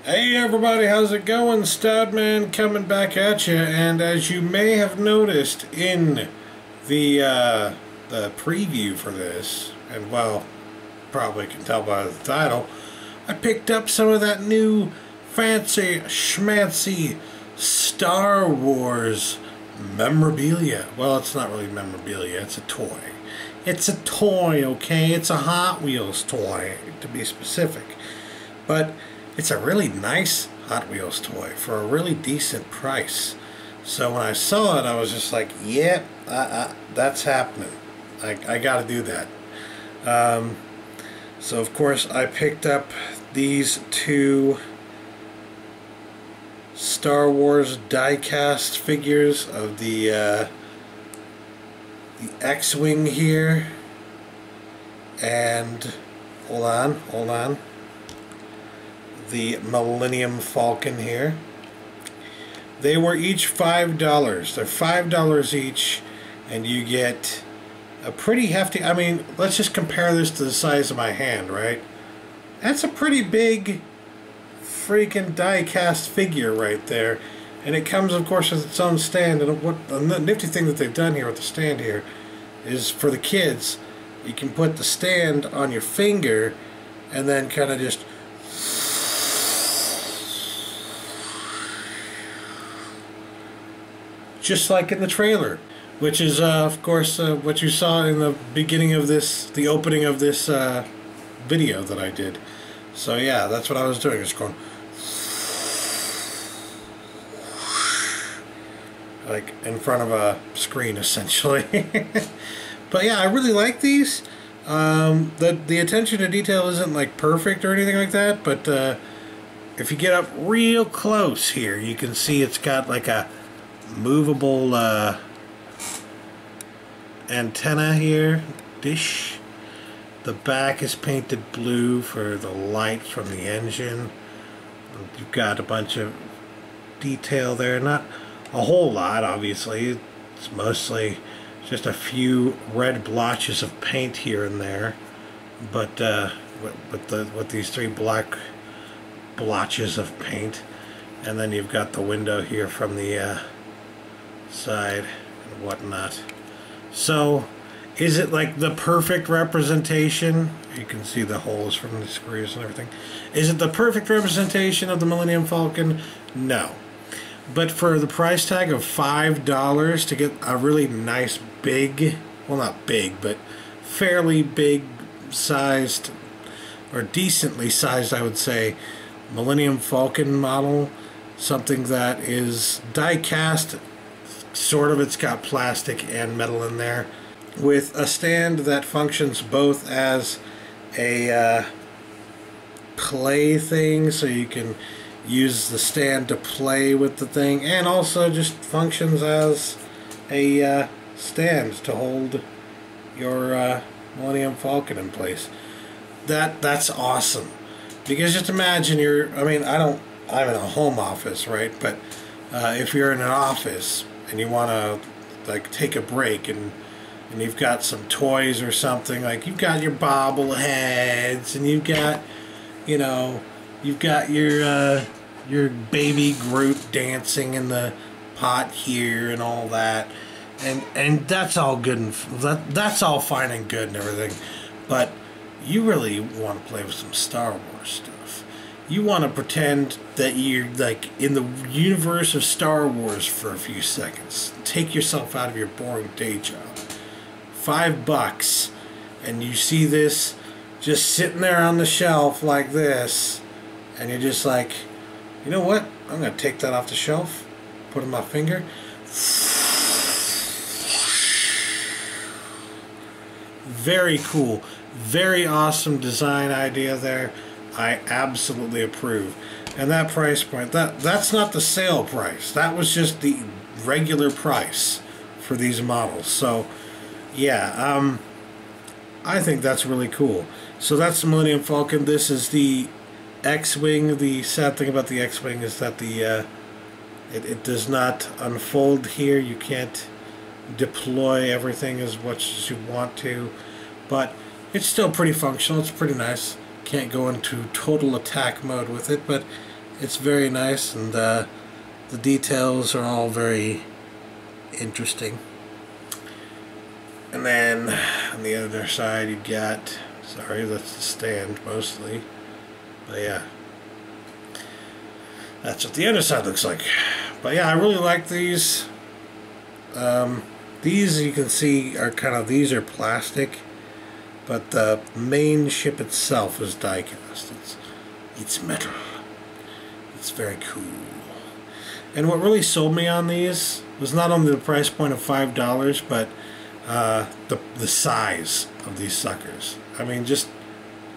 Hey everybody, how's it going? Studman coming back at you, and as you may have noticed in the preview for this, and well, probably can tell by the title, I picked up some of that new fancy schmancy Star Wars memorabilia. Well, it's not really memorabilia, it's a toy. It's a toy, okay? It's a Hot Wheels toy, to be specific. But it's a really nice Hot Wheels toy for a really decent price. So when I saw it, I was just like, yeah, that's happening. I gotta do that. So of course I picked up these two Star Wars die-cast figures of the X-Wing here, and hold on, the Millennium Falcon here. They were each $5. They're $5 each, and you get a pretty hefty, I mean, let's just compare this to the size of my hand, right? That's a pretty big freaking die-cast figure right there. And it comes, of course, with its own stand. And what the nifty thing that they've done here with the stand here is for the kids, you can put the stand on your finger and then kind of just like in the trailer, which is, of course, what you saw in the beginning of this, the opening of this video that I did. So yeah, that's what I was doing, just going like in front of a screen, essentially. But yeah, I really like these. The attention to detail isn't like perfect or anything like that, but if you get up real close here, you can see it's got like a movable antenna here, dish. The back is painted blue for the light from the engine. You've got a bunch of detail there, not a whole lot, obviously. It's mostly just a few red blotches of paint here and there, but with these three black blotches of paint. And then you've got the window here from the side and whatnot. So is it like the perfect representation? You can see the holes from the screws and everything. Is it the perfect representation of the Millennium Falcon? No. But for the price tag of $5 to get a really nice big, well, not big, but fairly big sized, or decently sized, I would say, Millennium Falcon model, something that is die cast, sort of, it's got plastic and metal in there, with a stand that functions both as a play thing, so you can use the stand to play with the thing, and also just functions as a stand to hold your Millennium Falcon in place. That's awesome, because just imagine I'm in a home office, right? But if you're in an office and you want to like take a break and you've got some toys or something, like you've got your bobbleheads and you've got, you know, you've got your baby Groot dancing in the pot here and all that, and that's all good, and that's all fine and good and everything, but you really want to play with some Star Wars stuff. You want to pretend that you're like in the universe of Star Wars for a few seconds. Take yourself out of your boring day job. $5, and you see this just sitting there on the shelf like this, and you're just like, you know what? I'm going to take that off the shelf, put it on my finger. Very cool. Very awesome design idea there. I absolutely approve. And that price point, that's not the sale price. That was just the regular price for these models. So yeah, I think that's really cool. So that's the Millennium Falcon. This is the X-Wing. The sad thing about the X-Wing is that it does not unfold here. You can't deploy everything as much as you want to, but it's still pretty functional. It's pretty nice. Can't go into total attack mode with it, but It's very nice, and the details are all very interesting. And then on the other side you've got, sorry, that's the stand mostly, but yeah, that's what the other side looks like. But yeah, I really like these. These, you can see, are kind of, these are plastic, but the main ship itself is die cast. It's metal. It's very cool. And what really sold me on these was not only the price point of $5, but the size of these suckers. I mean, just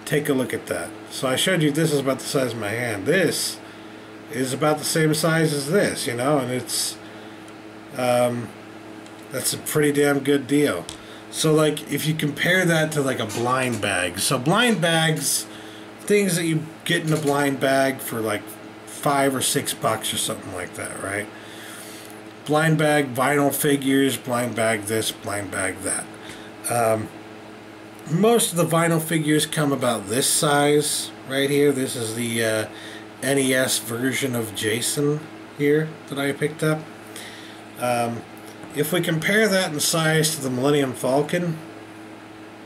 take a look at that. So I showed you this is about the size of my hand. This is about the same size as this, you know, and it's that's a pretty damn good deal. So like, if you compare that to like a blind bag, so blind bags, things that you get in a blind bag for like $5 or $6 or something like that, right? Blind bag vinyl figures, blind bag this, blind bag that. Most of the vinyl figures come about this size right here. This is the NES version of Jason here that I picked up. If we compare that in size to the Millennium Falcon,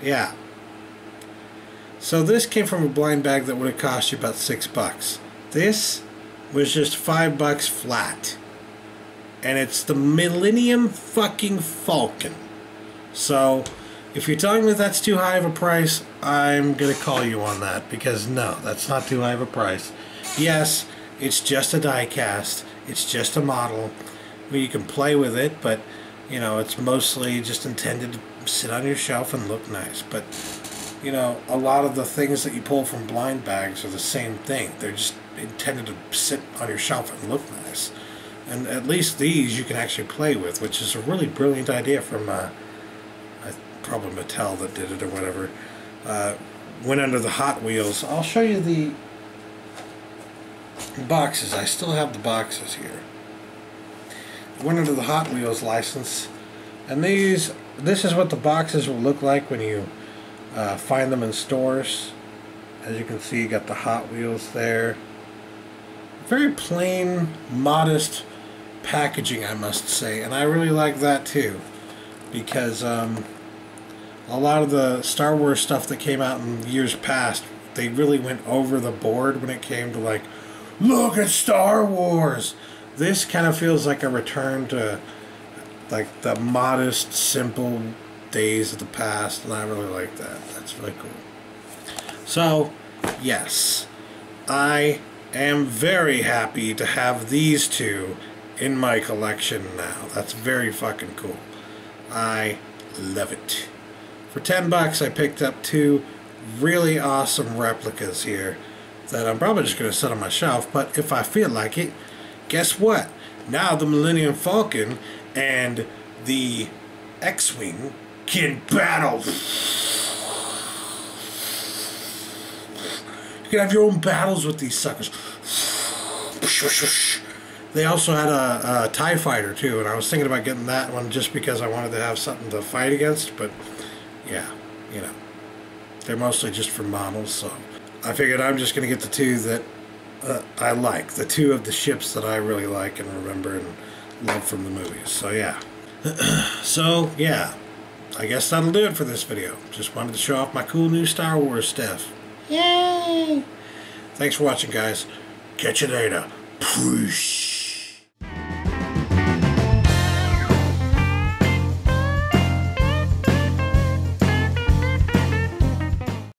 yeah. So this came from a blind bag that would have cost you about $6. This was just $5 flat. And it's the Millennium fucking Falcon. So, if you're telling me that's too high of a price, I'm gonna call you on that, because no, that's not too high of a price. Yes, it's just a die cast, it's just a model. I mean, you can play with it, but you know, it's mostly just intended to sit on your shelf and look nice. But you know, a lot of the things that you pull from blind bags are the same thing. They're just intended to sit on your shelf and look nice. And at least these you can actually play with, which is a really brilliant idea from probably Mattel that did it or whatever. Went under the Hot Wheels. I'll show you the boxes. I still have the boxes here. Went under the Hot Wheels license, and this is what the boxes will look like when you find them in stores. As you can see, you got the Hot Wheels there. Very plain, modest packaging, I must say, and I really like that too, because a lot of the Star Wars stuff that came out in years past, they really went over the board when it came to like, look at Star Wars. This kind of feels like a return to like the modest, simple days of the past, and I really like that. That's really cool. So, yes, I am very happy to have these two in my collection now. That's very fucking cool. I love it. For $10 I picked up two really awesome replicas here that I'm probably just going to set on my shelf, but if I feel like it, guess what? Now the Millennium Falcon and the X-Wing can battle. You can have your own battles with these suckers. They also had a TIE Fighter too, and I was thinking about getting that one just because I wanted to have something to fight against, but yeah, you know, they're mostly just for models, so I figured I'm just going to get the two that I like, the two of the ships that I really like and remember and love from the movies. So yeah. So yeah, I guess that'll do it for this video. Just wanted to show off my cool new Star Wars stuff. Yay! Thanks for watching, guys. Catch you later. Peace.